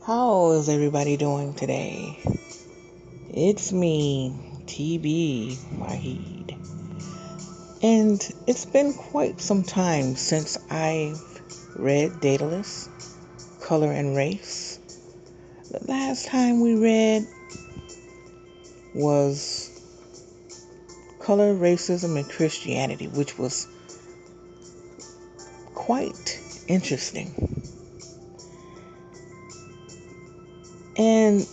How is everybody doing today? It's me, TB Wahid. And it's been quite some time since I've read Daedalus, Color and Race. The last time we read was Color, Racism, and Christianity, which was quite interesting. And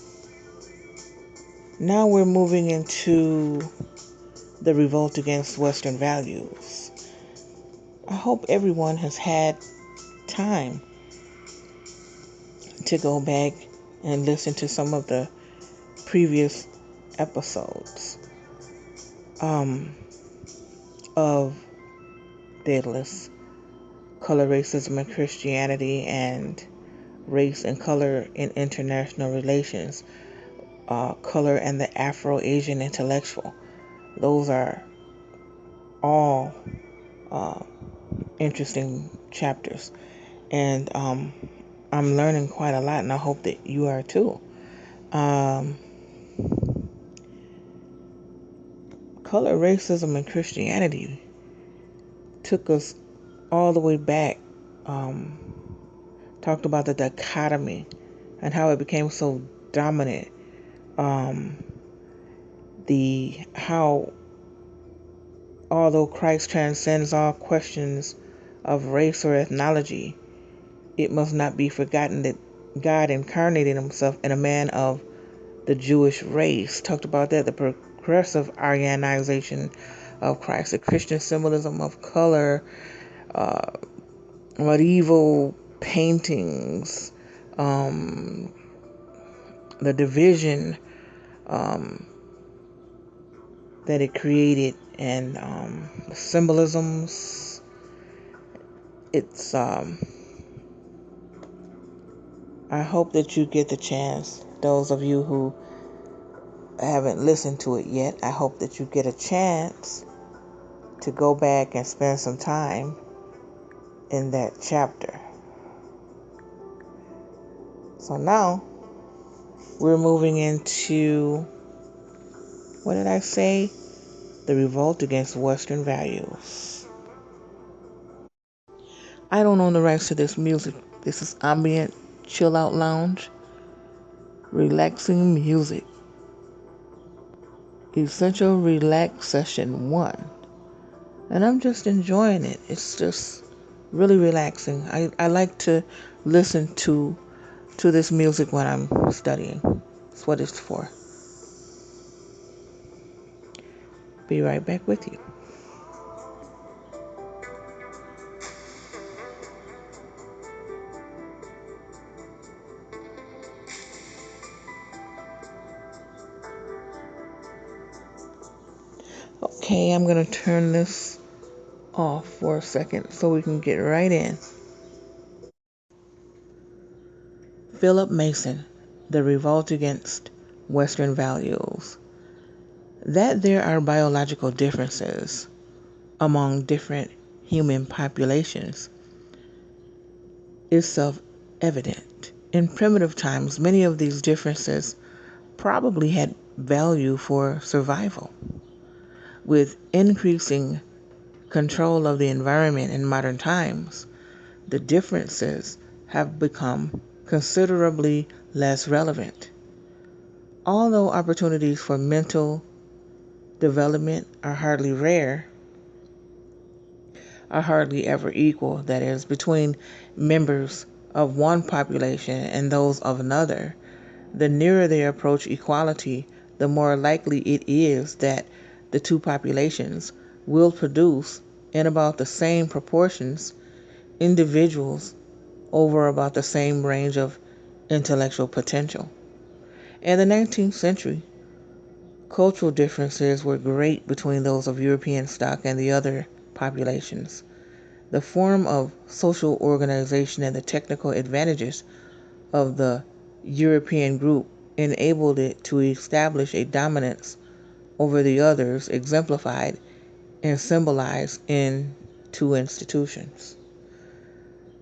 now we're moving into the revolt against Western values. I hope everyone has had time to go back and listen to some of the previous episodes of Daedalus, Color, Racism, and Christianity, and Race and Color in International Relations, Color and the Afro-Asian Intellectual. Those are all interesting chapters, and I'm learning quite a lot, and I hope that you are too. Color, Racism, and Christianity took us all the way back, talked about the dichotomy and how it became so dominant. How although Christ transcends all questions of race or ethnology, it must not be forgotten that God incarnated himself in a man of the Jewish race. Talked about that, the progressive Aryanization of Christ, the Christian symbolism of color, medieval paintings, the division that it created, and the symbolisms. It's I hope that you get the chance, those of you who haven't listened to it yet, I hope that you get a chance to go back and spend some time in that chapter. So now we're moving into, what did I say? The revolt against Western values. I don't own the rights to this music. This is ambient, chill out lounge, relaxing music. Essential Relax Session 1. And I'm just enjoying it. It's just really relaxing. I like to listen to this music when I'm studying. That's what it's for. Be right back with you. Okay, I'm going to turn this off for a second so we can get right in. Philip Mason, The Revolt Against Western Values. That there are biological differences among different human populations is self-evident. In primitive times, many of these differences probably had value for survival. With increasing control of the environment in modern times, the differences have become considerably less relevant. Although opportunities for mental development are hardly ever equal, that is, between members of one population and those of another, the nearer they approach equality, the more likely it is that the two populations will produce, in about the same proportions, individuals over about the same range of intellectual potential. In the 19th century, cultural differences were great between those of European stock and the other populations. The form of social organization and the technical advantages of the European group enabled it to establish a dominance over the others, exemplified and symbolized in two institutions: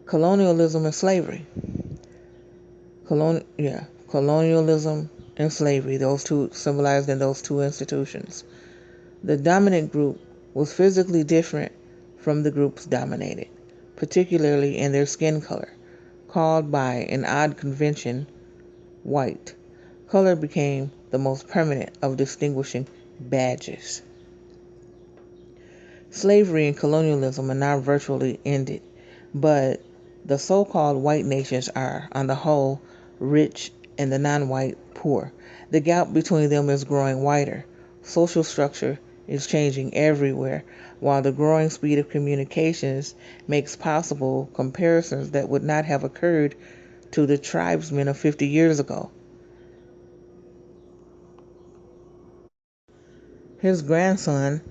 colonialism and slavery. Colonialism and slavery, those two symbolized in those two institutions. The dominant group was physically different from the groups dominated, particularly in their skin color, called by an odd convention white. Color became the most permanent of distinguishing badges. Slavery and colonialism are now virtually ended, but the so-called white nations are, on the whole, rich and the non-white poor. The gap between them is growing wider. Social structure is changing everywhere, while the growing speed of communications makes possible comparisons that would not have occurred to the tribesmen of 50 years ago. His grandson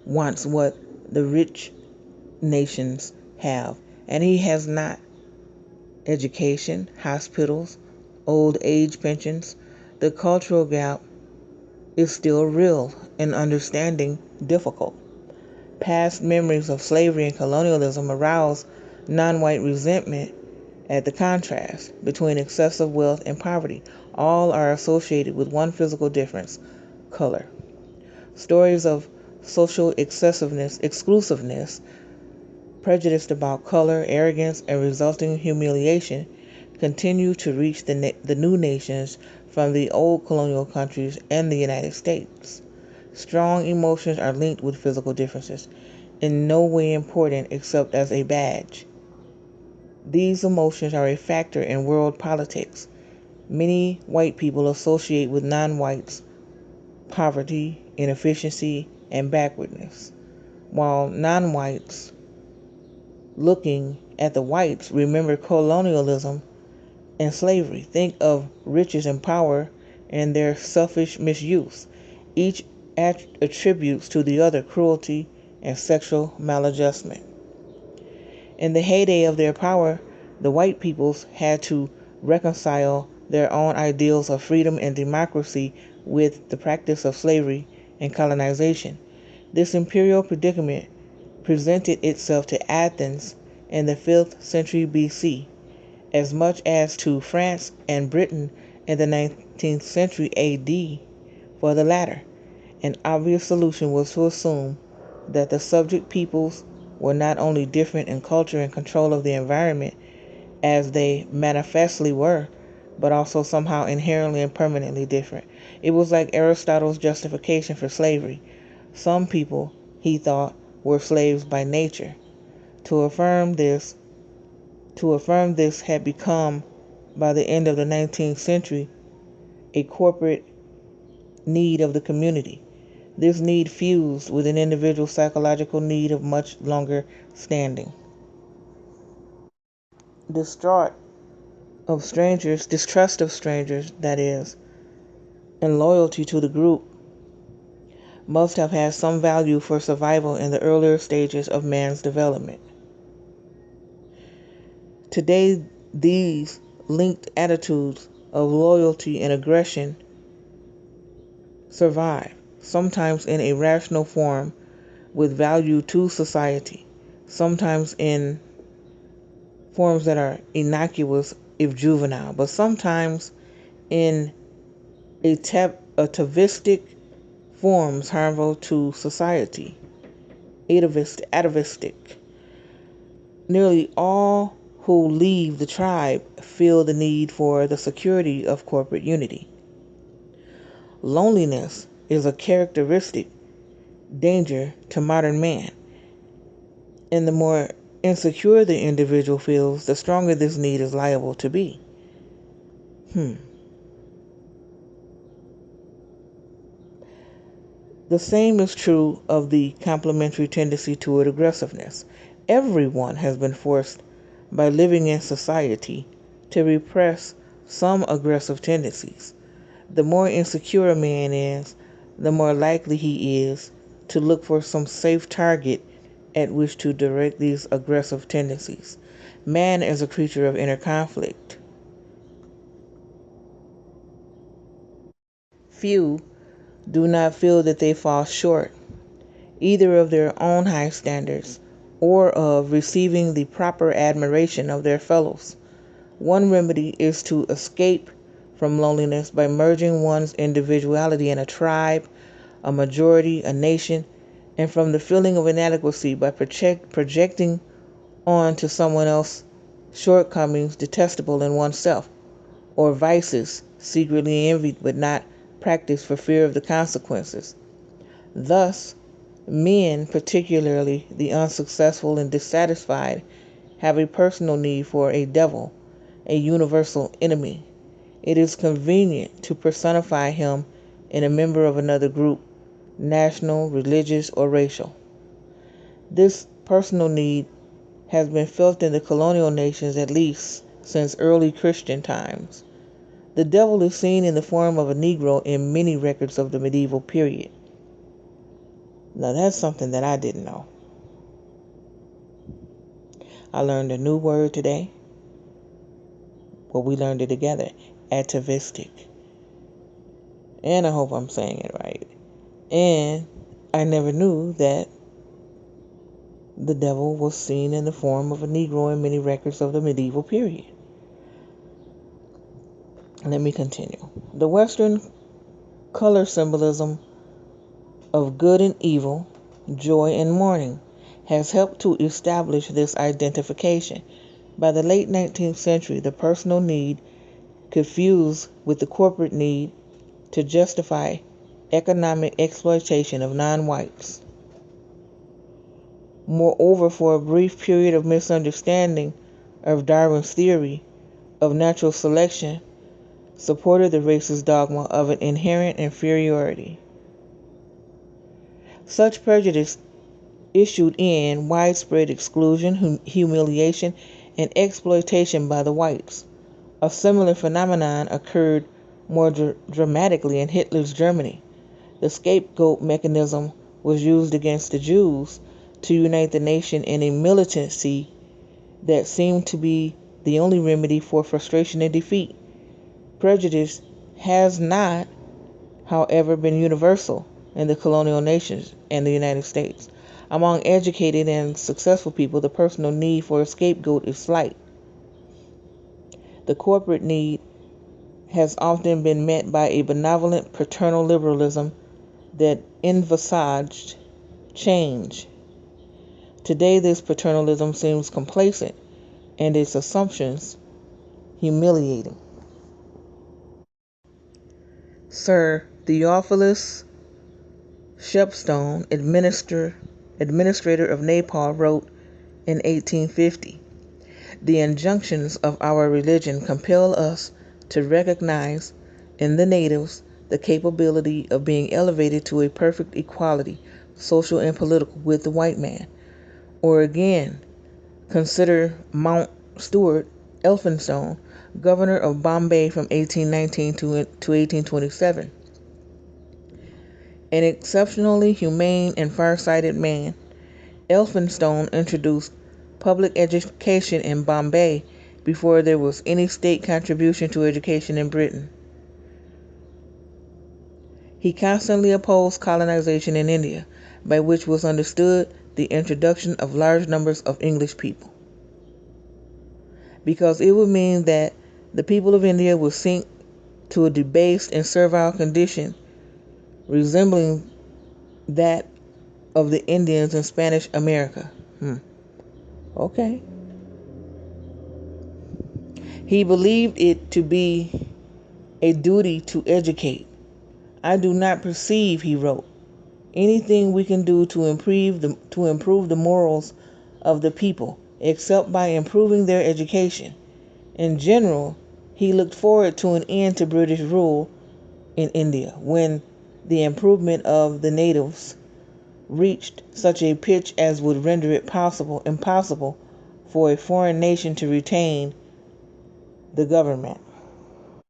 wants what the rich nations have, and he has not: education, hospitals, old age pensions. The cultural gap is still real and understanding difficult. Past memories of slavery and colonialism arouse non-white resentment at the contrast between excessive wealth and poverty. All are associated with one physical difference: color. Stories of social exclusiveness, prejudice about color, arrogance, and resulting humiliation continue to reach the new nations from the old colonial countries and the United States. Strong emotions are linked with physical differences, in no way important except as a badge. These emotions are a factor in world politics. Many white people associate with non-whites poverty, inefficiency, and backwardness, while non-whites looking at the whites remember colonialism and slavery, think of riches and power and their selfish misuse. Each attributes to the other cruelty and sexual maladjustment. In the heyday of their power, the white peoples had to reconcile their own ideals of freedom and democracy with the practice of slavery and colonization. This imperial predicament presented itself to Athens in the 5th century BC as much as to France and Britain in the 19th century AD for the latter. An obvious solution was to assume that the subject peoples were not only different in culture and control of the environment, as they manifestly were, but also somehow inherently and permanently different. It was like Aristotle's justification for slavery. Some people, he thought, were slaves by nature. To affirm this had become, by the end of the 19th century, a corporate need of the community. This need fused with an individual's psychological need of much longer standing. Distrust of strangers, that is, and loyalty to the group must have had some value for survival in the earlier stages of man's development. Today, these linked attitudes of loyalty and aggression survive, sometimes in a rational form with value to society, sometimes in forms that are innocuous if juvenile, but sometimes in atavistic forms harmful to society, atavistic. Nearly all who leave the tribe feel the need for the security of corporate unity. Loneliness is a characteristic danger to modern man, and the more insecure the individual feels, the stronger this need is liable to be. The same is true of the complementary tendency toward aggressiveness. Everyone has been forced by living in society to repress some aggressive tendencies. The more insecure a man is, the more likely he is to look for some safe target at which to direct these aggressive tendencies. Man is a creature of inner conflict. Few do not feel that they fall short either of their own high standards or of receiving the proper admiration of their fellows. One remedy is to escape from loneliness by merging one's individuality in a tribe, a majority, a nation, and from the feeling of inadequacy by projecting onto someone else shortcomings detestable in oneself, or vices secretly envied but not practiced for fear of the consequences. Thus, men, particularly the unsuccessful and dissatisfied, have a personal need for a devil, a universal enemy. It is convenient to personify him in a member of another group, national, religious, or racial. This personal need has been felt in the colonial nations at least since early Christian times. The devil is seen in the form of a Negro in many records of the medieval period. Now that's something that I didn't know. I learned a new word today. Well, we learned it together. Atavistic. And I hope I'm saying it right. And I never knew that the devil was seen in the form of a Negro in many records of the medieval period. Let me continue. The Western color symbolism of good and evil, joy and mourning, has helped to establish this identification. By the late 19th century, the personal need could fuse with the corporate need to justify economic exploitation of non-whites. Moreover, for a brief period of misunderstanding of Darwin's theory of natural selection supported the racist dogma of an inherent inferiority. Such prejudice issued in widespread exclusion, humiliation, and exploitation by the whites. A similar phenomenon occurred more dramatically in Hitler's Germany. The scapegoat mechanism was used against the Jews to unite the nation in a militancy that seemed to be the only remedy for frustration and defeat. Prejudice has not, however, been universal in the colonial nations and the United States. Among educated and successful people, the personal need for a scapegoat is slight. The corporate need has often been met by a benevolent paternal liberalism that envisaged change. Today, this paternalism seems complacent and its assumptions humiliating. Sir Theophilus Shepstone, administrator of Nepal, wrote in 1850, "The injunctions of our religion compel us to recognize in the natives the capability of being elevated to a perfect equality, social and political, with the white man." Or again, consider Mount Stuart Elphinstone, governor of Bombay from 1819 to 1827. An exceptionally humane and far-sighted man, Elphinstone introduced public education in Bombay before there was any state contribution to education in Britain. He constantly opposed colonization in India, by which was understood the introduction of large numbers of English people, because it would mean that the people of India would sink to a debased and servile condition resembling that of the Indians in Spanish America. Okay. He believed it to be a duty to educate. "I do not perceive," he wrote, "anything we can do to improve the morals of the people, except by improving their education." In general, he looked forward to an end to British rule in India when the improvement of the natives reached such a pitch as would render it impossible for a foreign nation to retain the government.